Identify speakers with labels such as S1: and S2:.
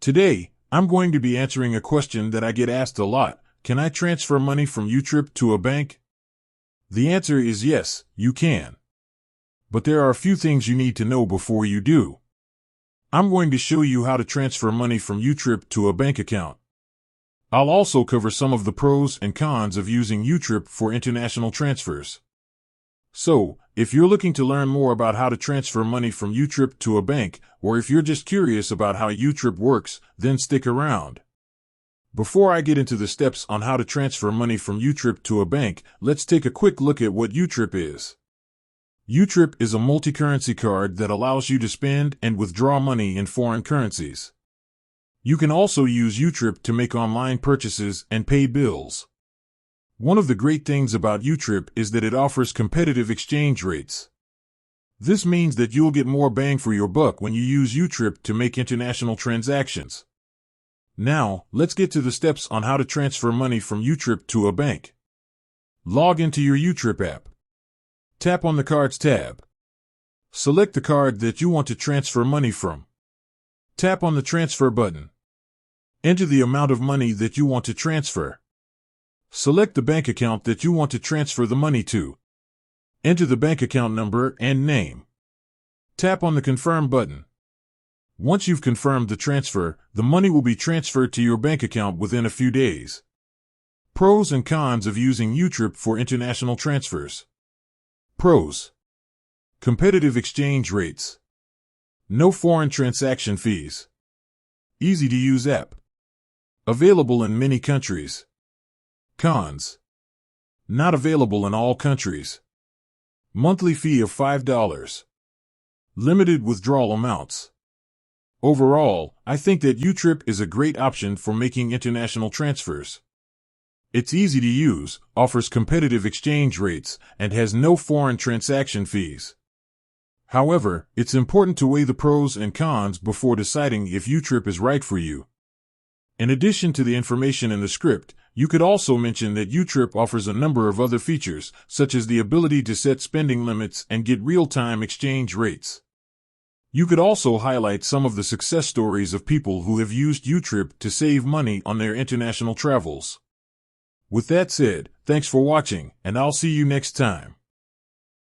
S1: Today, I'm going to be answering a question that I get asked a lot. Can I transfer money from YouTrip to a bank? The answer is yes, you can. But there are a few things you need to know before you do. I'm going to show you how to transfer money from YouTrip to a bank account. I'll also cover some of the pros and cons of using YouTrip for international transfers. So, if you're looking to learn more about how to transfer money from YouTrip to a bank, or if you're just curious about how YouTrip works, then stick around. Before I get into the steps on how to transfer money from YouTrip to a bank, let's take a quick look at what YouTrip is. YouTrip is a multi-currency card that allows you to spend and withdraw money in foreign currencies. You can also use YouTrip to make online purchases and pay bills. One of the great things about YouTrip is that it offers competitive exchange rates. This means that you'll get more bang for your buck when you use YouTrip to make international transactions. Now, let's get to the steps on how to transfer money from YouTrip to a bank. Log into your YouTrip app. Tap on the Cards tab. Select the card that you want to transfer money from. Tap on the Transfer button. Enter the amount of money that you want to transfer. Select the bank account that you want to transfer the money to. Enter the bank account number and name. Tap on the Confirm button. Once you've confirmed the transfer, the money will be transferred to your bank account within a few days. Pros and cons of using YouTrip for international transfers. Pros: competitive exchange rates. No foreign transaction fees. Easy to use app. Available in many countries. Cons: not available in all countries. Monthly fee of $5. Limited withdrawal amounts. Overall, I think that YouTrip is a great option for making international transfers. It's easy to use, offers competitive exchange rates, and has no foreign transaction fees. However, it's important to weigh the pros and cons before deciding if YouTrip is right for you. In addition to the information in the script, you could also mention that YouTrip offers a number of other features, such as the ability to set spending limits and get real-time exchange rates. You could also highlight some of the success stories of people who have used YouTrip to save money on their international travels. With that said, thanks for watching, and I'll see you next time.